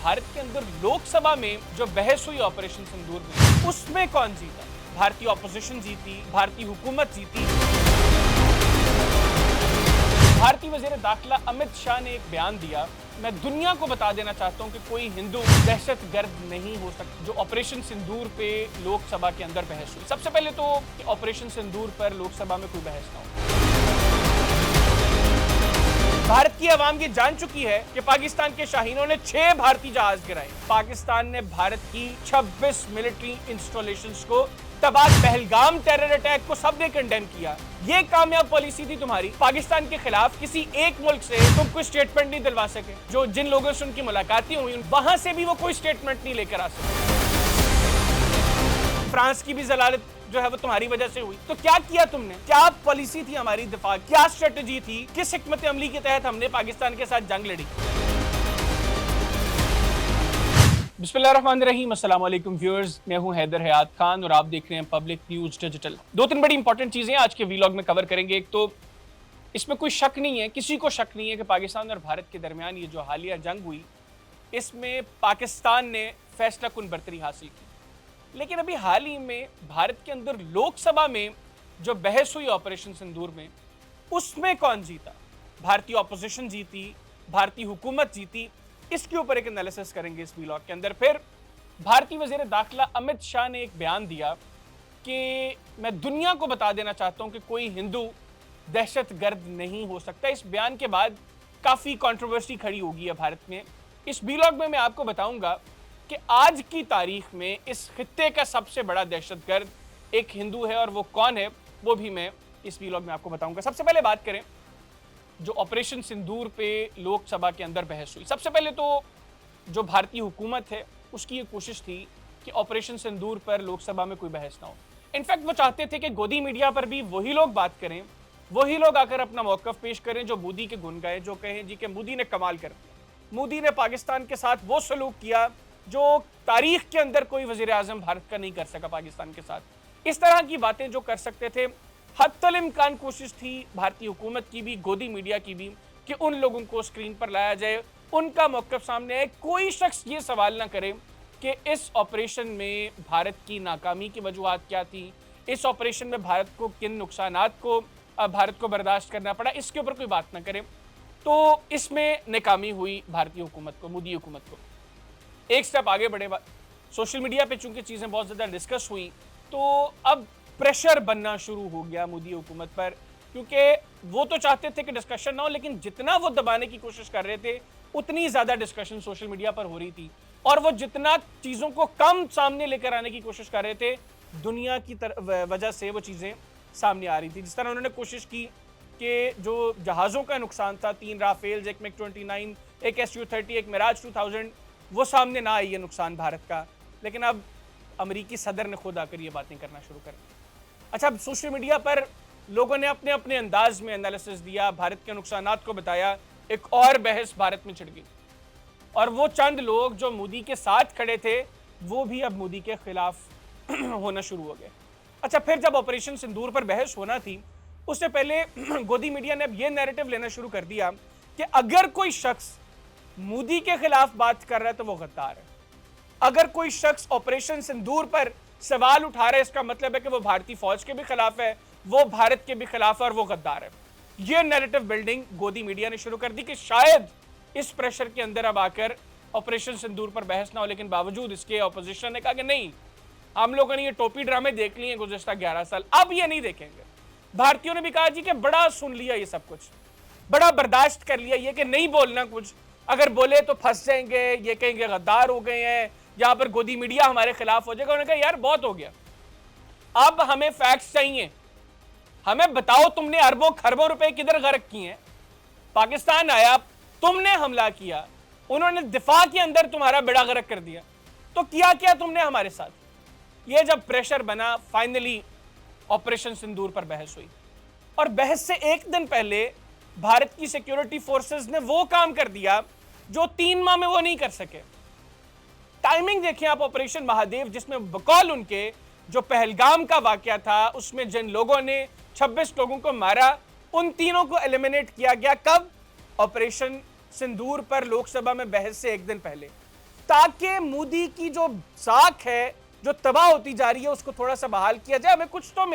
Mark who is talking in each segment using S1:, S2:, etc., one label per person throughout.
S1: भारत के अंदर लोकसभा में जो बहस हुई ऑपरेशन सिंदूर में, उसमें कौन जीता? भारतीय ऑपोजिशन जीती, भारतीय हुकूमत जीती। भारतीय वजीर दाखिला अमित शाह ने एक बयान दिया, मैं दुनिया को बता देना चाहता हूं कि कोई हिंदू दहशतगर्द नहीं हो सकता। जो ऑपरेशन सिंदूर पे लोकसभा के अंदर बहस हुई, सबसे पहले तो ऑपरेशन सिंदूर पर लोकसभा में कोई बहस ना हो। भारत की आवाम ये जान चुकी है कि पाकिस्तान के शाहीनों ने 6 भारतीय जहाज गिराए। पाकिस्तान ने भारत की 26 मिलिट्री इंस्टॉलेशंस को तबाह, पहलगाम टेरर अटैक को सबने कंडेम किया। ये कामयाब पॉलिसी थी तुम्हारी। पाकिस्तान के खिलाफ किसी एक मुल्क से तुम कोई स्टेटमेंट नहीं दिलवा सके। जो जिन लोगों से उनकी मुलाकातें हुई, वहां से भी वो कोई स्टेटमेंट नहीं लेकर आ सके। फ्रांस की भी जलालत जो है वो तुम्हारी वजह से हुई। तो क्या किया तुमने? क्या पॉलिसी थी हमारी दिफा, क्या स्ट्रेटजी थी, किस हिकमत अमली के तहत हमने पाकिस्तान के साथ जंग लड़ी? बिस्मिल्लाहिर्रहमानिर्रहीम, अस्सलाम वालेकुम व्यूअर्स, मैं हूं हैदर हयात खान और आप देख रहे हैं पब्लिक न्यूज डिजिटल। 2-3 बड़ी इंपॉर्टेंट चीजें आज के व्लॉग में कवर करेंगे। एक तो इसमें कोई शक नहीं है, किसी को शक नहीं है कि पाकिस्तान और भारत के दरमियान ये जो हालिया जंग हुई, इसमें पाकिस्तान ने फैसला कुन बरतरी हासिल की। लेकिन अभी हाल ही में भारत के अंदर लोकसभा में जो बहस हुई ऑपरेशन सिंदूर में, उसमें कौन जीता? भारतीय ऑपोजिशन जीती, भारतीय हुकूमत जीती? इसके ऊपर एक एनालिसिस करेंगे इस व्लॉग के अंदर। फिर भारतीय वजीर दाखिला अमित शाह ने एक बयान दिया कि मैं दुनिया को बता देना चाहता हूं कि कोई हिंदू दहशतगर्द नहीं हो सकता। इस बयान के बाद काफ़ी कंट्रोवर्सी खड़ी होगी है भारत में। इस व्लॉग में मैं आपको बताऊंगा कि आज की तारीख में इस खित्ते का सबसे बड़ा दहशतगर्द एक हिंदू है, और वो कौन है वो भी मैं इस व्लॉग में आपको बताऊंगा। सबसे पहले बात करें जो ऑपरेशन सिंदूर पे लोकसभा के अंदर बहस हुई। सबसे पहले तो जो भारतीय हुकूमत है उसकी ये कोशिश थी कि ऑपरेशन सिंदूर पर लोकसभा में कोई बहस ना हो। इनफैक्ट वो चाहते थे कि गोदी मीडिया पर भी वही लोग बात करें, वही लोग आकर अपना मौक़िफ़ पेश करें जो मोदी के गुण गाए, जो कहें जी कि मोदी ने कमाल कर दिया, मोदी ने पाकिस्तान के साथ वो सलूक किया जो तारीख के अंदर कोई वज़ीर आज़म भारत का नहीं कर सका पाकिस्तान के साथ। इस तरह की बातें जो कर सकते थे, हत्तल इम्कान कोशिश थी भारतीय हुकूमत की भी, गोदी मीडिया की भी, कि उन लोगों को स्क्रीन पर लाया जाए, उनका मौक़िफ़ सामने आए। कोई शख्स ये सवाल ना करे कि इस ऑपरेशन में भारत की नाकामी की वजूहात क्या थी, इस ऑपरेशन में भारत को किन नुकसानात को भारत को बर्दाश्त करना पड़ा, इसके ऊपर कोई बात ना करे। तो इसमें नाकामी हुई भारतीय हुकूमत को, मोदी हुकूमत को। एक स्टेप आगे बढ़े, सोशल मीडिया पे चूंकि चीज़ें बहुत ज़्यादा डिस्कस हुई, तो अब प्रेशर बनना शुरू हो गया मोदी हुकूमत पर, क्योंकि वो तो चाहते थे कि डिस्कशन ना हो, लेकिन जितना वो दबाने की कोशिश कर रहे थे उतनी ज़्यादा डिस्कशन सोशल मीडिया पर हो रही थी, और वो जितना चीज़ों को कम सामने लेकर आने की कोशिश कर रहे थे, दुनिया की वजह से वो चीज़ें सामने आ रही थी। जिस तरह उन्होंने कोशिश की कि जो जहाज़ों का नुकसान था, 3 राफेल्स, एक MiG-29, एक Su-30, एक मिराज 2000, वो सामने ना आई है नुकसान भारत का। लेकिन अब अमेरिकी सदर ने खुद आकर ये बातें करना शुरू कर दी। अच्छा, अब सोशल मीडिया पर लोगों ने अपने अपने अंदाज में एनालिसिस दिया, भारत के नुकसानात को बताया, एक और बहस भारत में छिड़ गई, और वो चंद लोग जो मोदी के साथ खड़े थे वो भी अब मोदी के खिलाफ होना शुरू हो गए। अच्छा, फिर जब ऑपरेशन सिंदूर पर बहस होना थी, उससे पहले गोदी मीडिया ने अब ये नैरेटिव लेना शुरू कर दिया कि अगर कोई शख्स मोदी के खिलाफ बात कर रहा है तो वो गद्दार है। अगर कोई शख्स ऑपरेशन सिंदूर पर सवाल उठा रहा है, इसका मतलब है कि वो भारतीय फौज के भी खिलाफ है, वो भारत के भी खिलाफ है, और वो गद्दार है। ये नैरेटिव बिल्डिंग गोदी मीडिया ने शुरू कर दी कि शायद इस प्रेशर के अंदर अब आकर ऑपरेशन सिंदूर पर बहस ना हो। लेकिन बावजूद इसके ऑपोजिशन ने कहा कि नहीं, हम लोगों ने ये टोपी ड्रामे देख लिए गुज़श्ता 11 साल, अब ये नहीं देखेंगे। भारतीयों ने भी कहा जी कि बड़ा सुन लिया, ये सब कुछ बड़ा बर्दाश्त कर लिया, ये कि नहीं बोलना कुछ, अगर बोले तो फंस जाएंगे, ये कहेंगे गद्दार हो गए हैं, यहाँ पर गोदी मीडिया हमारे खिलाफ हो जाएगा। उन्होंने कहा यार बहुत हो गया, अब हमें फैक्ट्स चाहिए, हमें बताओ तुमने अरबों खरबों रुपए किधर गर्क किए हैं। पाकिस्तान आया, तुमने हमला किया, उन्होंने दिफा के अंदर तुम्हारा बेड़ा गर्क कर दिया, तो किया क्या तुमने हमारे साथ? ये जब प्रेशर बना, फाइनली ऑपरेशन सिंदूर पर बहस हुई, और बहस से एक दिन पहले भारत की सिक्योरिटी फोर्सेस ने वो काम कर दिया जो 3 माह में वो नहीं कर सके। टाइमिंग देखिए आप, ऑपरेशन महादेव, जिसमें बकौल उनके जो पहलगाम का वाकया था, उसमें जिन लोगों ने 26 लोगों को मारा, उन तीनों को एलिमिनेट किया गया। कब? ऑपरेशन सिंदूर पर लोकसभा में बहस से एक दिन पहले। ताकि मोदी की जो साख है जो तबाह होती जा रही है उसको थोड़ा सा बहाल किया जाए, हमें कुछ तो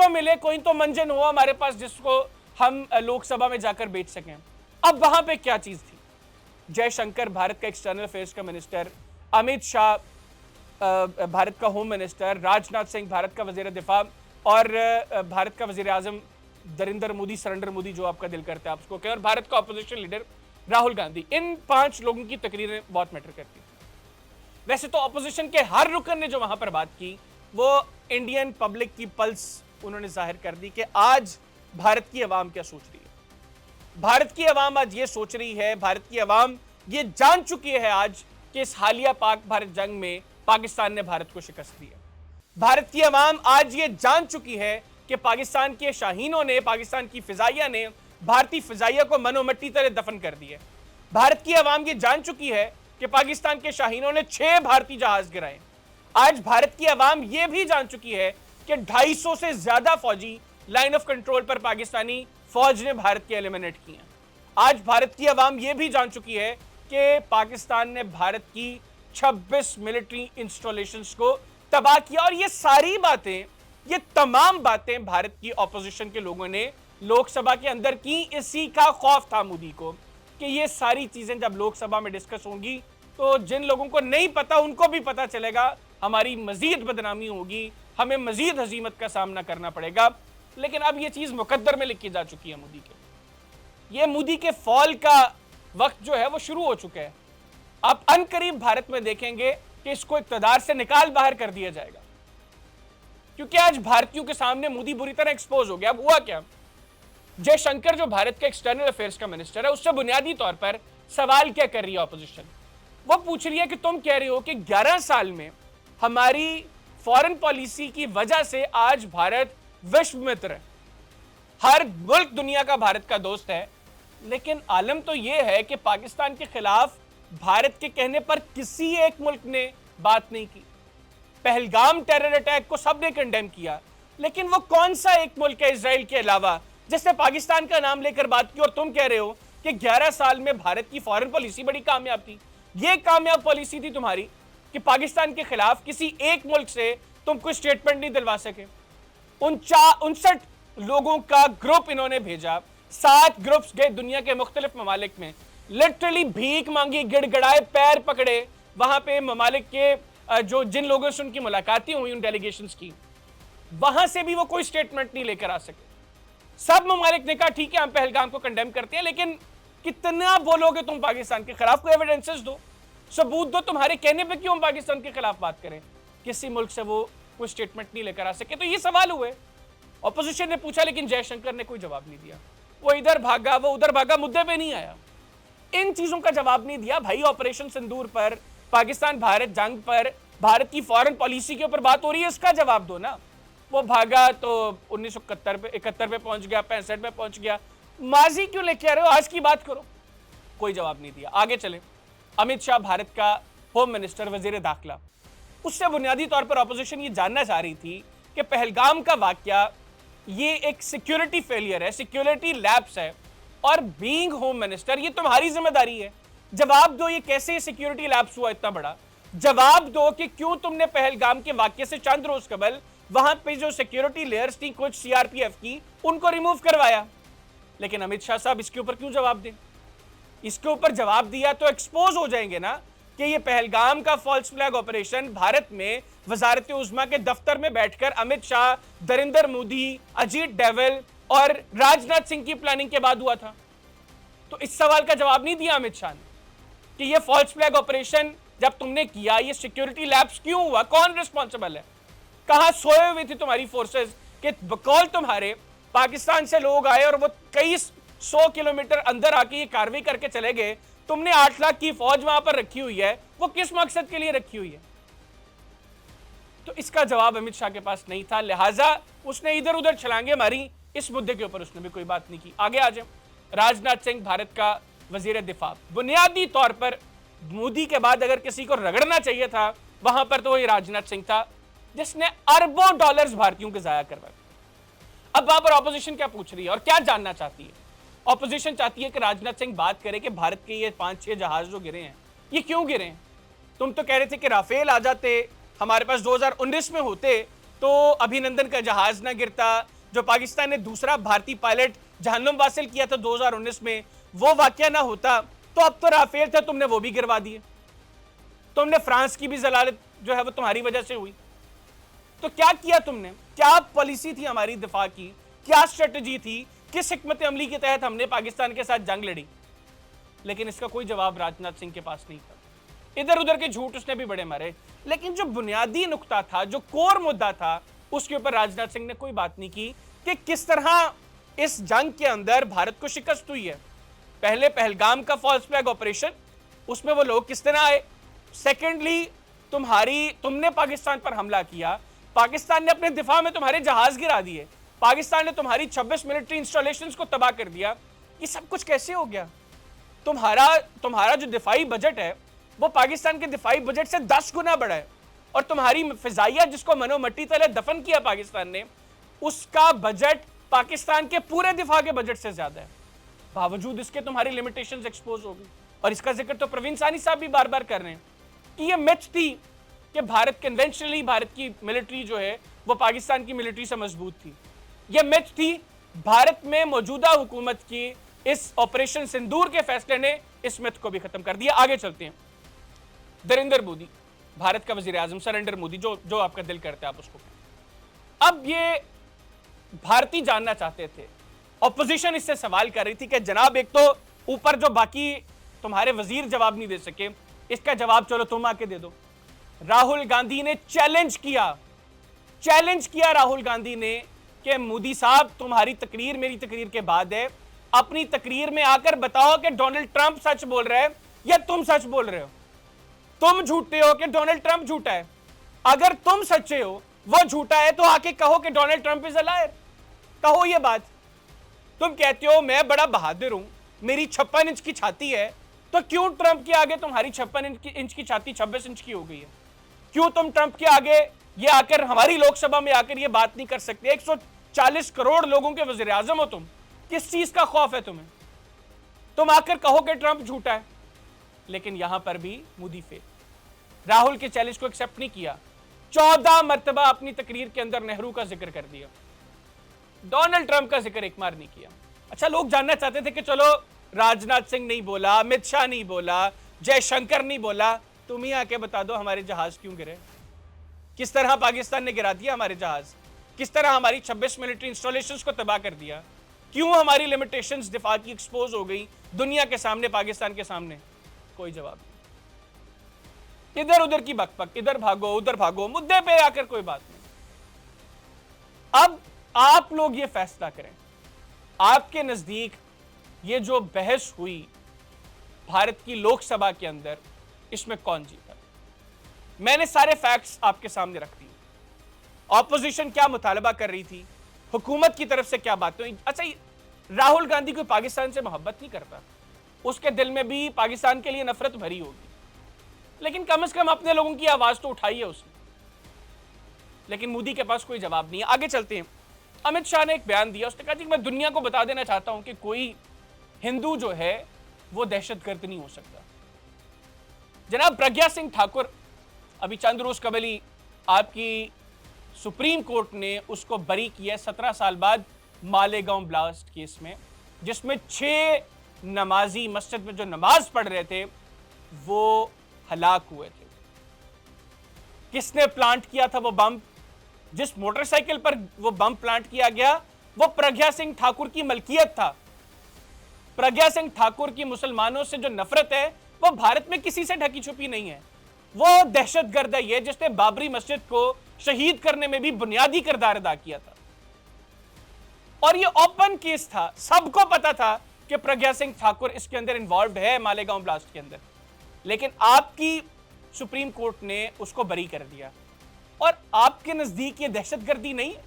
S1: मिले, कोई तो मंजन हो हमारे पास जिसको हम लोकसभा में जाकर बेच सकें। अब वहां पे क्या चीज थी? जयशंकर भारत का एक्सटर्नल अफेयर्स का मिनिस्टर, अमित शाह भारत का होम मिनिस्टर, राजनाथ सिंह भारत का वजीर दिफा और भारत का वजीर आजम नरेंद्र मोदी, सरेंडर मोदी जो आपका दिल करता है आप उसको कहें, और भारत का ऑपोजिशन लीडर राहुल गांधी, इन 5 लोगों की तकरीरें बहुत मैटर करती हैं। वैसे तो ऑपोजिशन के हर रुकन ने जो वहां पर बात की वो इंडियन पब्लिक की पल्स उन्होंने जाहिर कर दी कि आज भारत की आवाम क्या सोच रही है। भारत की आवाम आज ये सोच रही है, भारत की आवाम ये जान चुकी है आज कि इस हालिया पाक भारत जंग में पाकिस्तान ने भारत को शिकस्त दी है। भारत की आवाम आज ये जान चुकी है कि पाकिस्तान के शाहीनों ने, पाकिस्तान की फिजाइया ने भारतीय फिजाइया को मनोमट्टी तरह दफन कर दिया। भारत की आवाम ये जान चुकी है कि पाकिस्तान के शाहीनों ने 6 भारतीय जहाज गिराए। आज भारत की आवाम ये भी जान चुकी है कि 250 से ज्यादा फौजी लाइन ऑफ कंट्रोल पर पाकिस्तानी फौज ने भारत के एलिमिनेट किए। आज भारत की आवाम ये भी जान चुकी है कि पाकिस्तान ने भारत की 26 मिलिट्री इंस्टॉलेशंस को तबाह किया। और ये सारी बातें, ये तमाम बातें भारत की ऑपोजिशन के लोगों ने लोकसभा के अंदर की। इसी का खौफ था मोदी को कि ये सारी चीजें जब लोकसभा में डिस्कस होंगी तो जिन लोगों को नहीं पता उनको भी पता चलेगा, हमारी मजीद बदनामी होगी, हमें मजीद हजीमत का सामना करना पड़ेगा। लेकिन अब ये चीज मुकद्दर में लिखी जा चुकी है मोदी के। ये मोदी के फॉल का वक्त जो है वो शुरू हो चुका है। आप अनकरीब भारत में देखेंगे कि इसको इक्तदार से निकाल बाहर कर दिया जाएगा, क्योंकि आज भारतीयों के सामने मोदी बुरी तरह एक्सपोज हो गया। अब हुआ क्या? जयशंकर जो भारत के एक्सटर्नल अफेयर्स का मिनिस्टर है, उससे बुनियादी तौर पर सवाल क्या कर रही है ऑपोजिशन? वो पूछ रही है कि तुम कह रहे हो कि 11 साल में हमारी फॉरेन पॉलिसी की वजह से आज भारत विश्व मित्र है, हर मुल्क दुनिया का भारत का दोस्त है, लेकिन आलम तो यह है कि पाकिस्तान के खिलाफ भारत के कहने पर किसी एक मुल्क ने बात नहीं की। पहलगाम टेरर अटैक को सबने कंडेम किया, लेकिन वो कौन सा एक मुल्क है इजराइल के अलावा जिसने पाकिस्तान का नाम लेकर बात की? और तुम कह रहे हो कि 11 साल में भारत की फॉरेन पॉलिसी बड़ी कामयाब थी। ये कामयाब पॉलिसी थी तुम्हारी कि पाकिस्तान के खिलाफ किसी एक मुल्क से तुम कोई स्टेटमेंट नहीं दिलवा सके। 59 लोगों का ग्रुप इन्होंने भेजा, 7 ग्रुप्स गए दुनिया के मुख्तलिफ ममालिक में, लिटरली भीख मांगी, गिड़गड़ाए, पैर पकड़े वहां पे ममालिक के जो जिन लोगों से उनकी मुलाकातें हुई उन डेलीगेशंस की, वहां से भी वो कोई स्टेटमेंट नहीं लेकर आ सके। सब ममालिक ने कहा ठीक है हम पहलगाम को कंडेम करते हैं, लेकिन कितना बोलोगे तुम पाकिस्तान के खिलाफ? कोई एविडेंसेस दो, सबूत दो, तुम्हारे कहने पे क्यों हम पाकिस्तान के खिलाफ बात करें? किसी मुल्क से वो कोई स्टेटमेंट नहीं लेकर आ सके। तो ये सवाल हुए, ऑपोजिशन ने पूछा, लेकिन जयशंकर ने कोई जवाब नहीं दिया। वो इधर भागा, वो उधर भागा, मुद्दे पे नहीं आया, इन चीजों का जवाब नहीं दिया। भाई ऑपरेशन सिंदूर पर, पाकिस्तान भारत जंग पर, भारत की फॉरेन पॉलिसी के ऊपर बात हो रही है, इसका जवाब दो ना। वो भागा तो 1971 पे पहुंच गया, 65 पे पहुंच गया, माजी क्यों लेके आ रहे हो? आज की बात करो। कोई जवाब नहीं दिया। आगे चले, अमित शाह भारत का होम मिनिस्टर, वजीर दाखिला, उससे बुनियादी तौर पर ऑपोजिशन ये जानना चाह रही थी कि पहलगाम का वाकया ये एक सिक्योरिटी फेलियर है, सिक्योरिटी लैप्स है, और बीइंग होम मिनिस्टर ये तुम्हारी जिम्मेदारी है। जवाब दो, ये कैसे सिक्योरिटी लैप्स हुआ इतना बड़ा? जवाब दो कि क्यों तुमने पहलगाम के वाकये से चंद रोज कबल वहां पे जो सिक्योरिटी लेयर्स थी कुछ सीआरपीएफ की, उनको रिमूव करवाया। लेकिन अमित शाह साहब इसके ऊपर क्यों जवाब दें? इसके ऊपर जवाब दिया तो एक्सपोज हो जाएंगे ना कि ये पहलगाम का फॉल्स फ्लैग ऑपरेशन भारत में वजारत उज़्मा के दफ्तर में बैठकर अमित शाह, नरेंद्र मोदी, अजीत डोभाल और राजनाथ सिंह की प्लानिंग के बाद हुआ था। तो इस सवाल का जवाब नहीं दिया अमित शाह ने कि ये फॉल्स फ्लैग ऑपरेशन जब तुमने किया, ये सिक्योरिटी लैप्स क्यों हुआ, कौन रिस्पॉन्सिबल है? कहां सोए हुए थी तुम्हारी फोर्सेस कि बकौल तुम्हारे पाकिस्तान से लोग आए और वो कई 100 किलोमीटर अंदर आके ये कार्रवाई करके चले गए? तुमने 8 लाख की फौज वहां पर रखी हुई है, वो किस मकसद के लिए रखी हुई है? तो इसका जवाब अमित शाह के पास नहीं था, लिहाजा उसने इधर उधर छलांगे मारी, इस मुद्दे के ऊपर उसने भी कोई बात नहीं की। आगे आ जाए, राजनाथ सिंह भारत का वजीर दिफा, बुनियादी तौर पर मोदी के बाद अगर किसी को रगड़ना चाहिए था वहां पर तो वही राजनाथ सिंह था, जिसने अरबों डॉलर्स भारतीयों के जाया करवाए। अब वहां पर ऑपोजिशन क्या पूछ रही है और क्या जानना चाहती है? ऑपोजिशन चाहती है कि राजनाथ सिंह बात करे कि भारत के ये 5-6 जहाज जो गिरे हैं ये क्यों गिरे? तुम तो कह रहे थे कि राफेल आ जाते, हमारे पास 2019 में होते तो अभिनंदन का जहाज ना गिरता, जो पाकिस्तान ने दूसरा भारतीय पायलट जहन्नुम वासिल किया था 2019 में, वो वाकया ना होता, तो अब तो राफेल था, तुमने वो भी गिरवा दिए। तुमने फ्रांस की भी जलालत जो है वो तुम्हारी वजह से हुई। तो क्या किया तुमने? क्या पॉलिसी थी हमारी दिफा की? क्या स्ट्रेटजी थी? किस हिकमत अमली के तहत हमने पाकिस्तान के साथ जंग लड़ी? लेकिन इसका कोई जवाब राजनाथ सिंह के पास नहीं था। इधर उधर के झूठ उसने भी बड़े मारे, लेकिन जो बुनियादी नुक्ता था, जो कोर मुद्दा था, उसके ऊपर राजनाथ सिंह ने कोई बात नहीं की कि किस तरह इस जंग के अंदर भारत को शिकस्त हुई है। पहले पहलगाम का फॉल्स फ्लैग ऑपरेशन, उसमें वो लोग किस तरह आए। सेकेंडली, तुमने पाकिस्तान पर हमला किया, पाकिस्तान ने अपने दिफा में तुम्हारे जहाज गिरा दिए, पाकिस्तान ने तुम्हारी 26 मिलिट्री इंस्टॉलेशंस को तबाह कर दिया। ये सब कुछ कैसे हो गया? तुम्हारा जो दिफाई बजट है वो पाकिस्तान के दिफाई बजट से 10 गुना बड़ा है, और तुम्हारी फिजाइया जिसको मनोमट्टी तले दफन किया पाकिस्तान ने, उसका बजट पाकिस्तान के पूरे दिफा के बजट से ज्यादा है। बावजूद इसके तुम्हारी लिमिटेशंस एक्सपोज हो गई। और इसका जिक्र तो प्रवीण सानी साहब भी बार बार कर रहे हैं कि ये मिथ थी कि भारत कन्वेंशनली, भारत की मिलिट्री जो है वो पाकिस्तान की मिलिट्री से मजबूत थी। ये मिथ थी। भारत में मौजूदा हुकूमत की इस ऑपरेशन सिंदूर के फैसले ने इस मिथ को भी खत्म कर दिया। आगे चलते हैं। नरेंद्र मोदी, भारत का वजीर आजम, सरेंडर मोदी, जो आपका दिल करता है आप उसको कहें। अब ये भारतीय जानना चाहते थे, ऑपोजिशन इससे सवाल कर रही थी कि जनाब, एक तो ऊपर जो बाकी तुम्हारे वजीर जवाब नहीं दे सके, इसका जवाब चलो तुम आके दे दो। राहुल गांधी ने चैलेंज किया राहुल गांधी ने कि मोदी साहब, तुम्हारी तकरीर मेरी तकरीर के बाद है, अपनी तकरीर में आकर बताओ कि डोनाल्ड ट्रंप सच बोल रहा है या तुम सच बोल रहे हो। तुम झूठे हो कि डोनाल्ड ट्रंप झूठा है? अगर तुम सच्चे हो, वो झूठा है, तो आके कहो कि Donald Trump is a liar. कहो ये बात। तुम कहते हो मैं बड़ा बहादुर हूं, मेरी 56 इंच की छाती है, तो क्यों ट्रंप के आगे तुम्हारी 56 इंच की छाती 26 इंच की हो गई है? क्यों तुम ट्रंप के आगे ये आकर हमारी लोकसभा में आकर ये बात नहीं कर सकते? 140 करोड़ लोगों के वजीर आजम हो तुम, किस चीज का खौफ है तुम्हें? तुम आकर कहो कि ट्रंप झूठा है। लेकिन यहां पर भी मोदी फेल। राहुल के चैलेंज को एक्सेप्ट नहीं किया। 14 मरतबा अपनी तकरीर के अंदर नेहरू का जिक्र कर दिया, डोनाल्ड ट्रंप का जिक्र एक बार नहीं किया। अच्छा, लोग जानना चाहते थे कि चलो राजनाथ सिंह नहीं बोला, अमित शाह नहीं बोला, जयशंकर नहीं बोला, तुम ही आके बता दो हमारे जहाज क्यों गिरे? किस तरह पाकिस्तान ने गिरा दिया हमारे जहाज? किस तरह हमारी 26 मिलिट्री इंस्टॉलेशंस को तबाह कर दिया? क्यों हमारी लिमिटेशंस दिफा की एक्सपोज हो गई दुनिया के सामने, पाकिस्तान के सामने? कोई जवाब नहीं। इधर उधर की बकबक, इधर भागो उधर भागो, मुद्दे पे आकर कोई बात नहीं। अब आप लोग ये फैसला करें, आपके नजदीक ये जो बहस हुई भारत की लोकसभा के अंदर, इसमें कौन जीता? मैंने सारे फैक्ट्स आपके सामने रख दिए। ऑपोजिशन क्या मुतालबा कर रही थी, हुकूमत की तरफ से क्या बातें हुई। अच्छा, राहुल गांधी कोई पाकिस्तान से मोहब्बत नहीं करता, उसके दिल में भी पाकिस्तान के लिए नफरत भरी होगी, लेकिन कम से कम अपने लोगों की आवाज तो उठाई है उसने। लेकिन मोदी के पास कोई जवाब नहीं है। आगे चलते हैं। अमित शाह ने एक बयान दिया, उसने कहा जी मैं दुनिया को बता देना चाहता हूं कि कोई हिंदू जो है वो दहशतगर्द नहीं हो सकता। जनाब प्रज्ञा सिंह ठाकुर, अभी चंद रोज कबल ही आपकी सुप्रीम कोर्ट ने उसको बरी किया 17 साल बाद मालेगांव ब्लास्ट केस में, जिसमें 6 नमाजी मस्जिद में जो नमाज पढ़ रहे थे वो हलाक हुए थे। किसने प्लांट किया था वो बम? जिस मोटरसाइकिल पर वो बम प्लांट किया गया वो प्रज्ञा सिंह ठाकुर की मलकियत था। प्रज्ञा सिंह ठाकुर की मुसलमानों से जो नफरत है वो भारत में किसी से ढकी छुपी नहीं है। वो दहशतगर्द है ये जिसने बाबरी मस्जिद को शहीद करने में भी बुनियादी किरदार अदा किया था। और ये ओपन केस था, सबको पता था कि प्रज्ञा सिंह ठाकुर इसके अंदर इन्वॉल्व है मालेगांव ब्लास्ट के अंदर, लेकिन आपकी सुप्रीम कोर्ट ने उसको बरी कर दिया। और आपके नजदीक ये दहशतगर्दी नहीं है?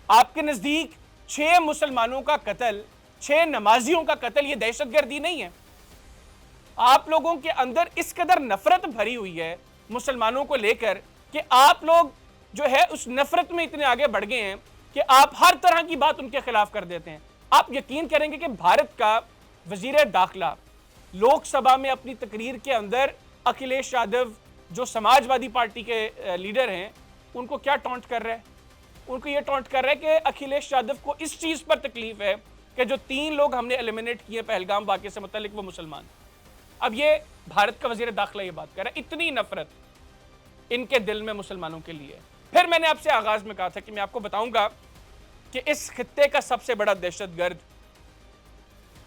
S1: आपके नजदीक 6 मुसलमानों का कत्ल, 6 नमाजियों का कत्ल, ये दहशतगर्दी नहीं है? आप लोगों के अंदर इस कदर नफरत भरी हुई है मुसलमानों को लेकर कि आप लोग जो है उस नफरत में इतने आगे बढ़ गए हैं कि आप हर तरह की बात उनके खिलाफ कर देते हैं। आप यकीन करेंगे कि भारत का वजीर दाखिला लोकसभा में अपनी तकरीर के अंदर अखिलेश यादव जो समाजवादी पार्टी के लीडर हैं उनको क्या टॉन्ट कर रहा है? उनको ये टॉन्ट कर रहा है कि अखिलेश यादव को इस चीज पर तकलीफ है कि जो 3 लोग हमने एलिमिनेट किए पहलगाम वाक़े से मुतालिक वो मुसलमान। अब ये भारत का वजीर दाखिला ये बात कर रहा है, इतनी नफरत इनके दिल में मुसलमानों के लिए। फिर मैंने आपसे आगाज में कहा था कि मैं आपको बताऊंगा कि इस खित्ते का सबसे बड़ा दहशतगर्द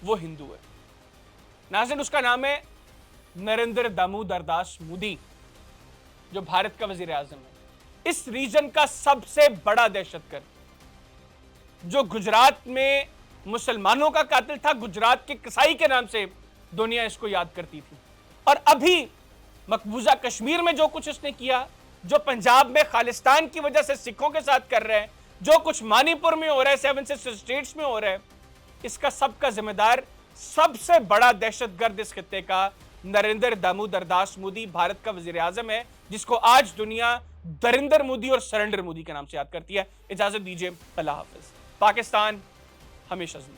S1: वो हिंदू है। नाज़रीन, उसका नाम है नरेंद्र दामोदर दास मोदी, जो भारत का वजीर आजम है। इस रीजन का सबसे बड़ा दहशतगर्द, जो गुजरात में मुसलमानों का कातिल था, गुजरात के कसाई के नाम से दुनिया इसको याद करती थी। और अभी मकबूजा कश्मीर में जो कुछ उसने किया, जो पंजाब में खालिस्तान की वजह से सिखों के साथ कर रहे हैं, जो कुछ मणिपुर में हो रहा है, 7 सिस्टर स्टेट्स में हो रहा है, इसका सबका जिम्मेदार सबसे बड़ा दहशतगर्द इस खित्ते का नरेंद्र दामोदर दास मोदी भारत का वजीर आजम है, जिसको आज दुनिया दरिंदर मोदी और सरेंडर मोदी के नाम से याद करती है। इजाजत दीजिए, अल्लाह हाफिज। पाकिस्तान हमेशा जिंदा।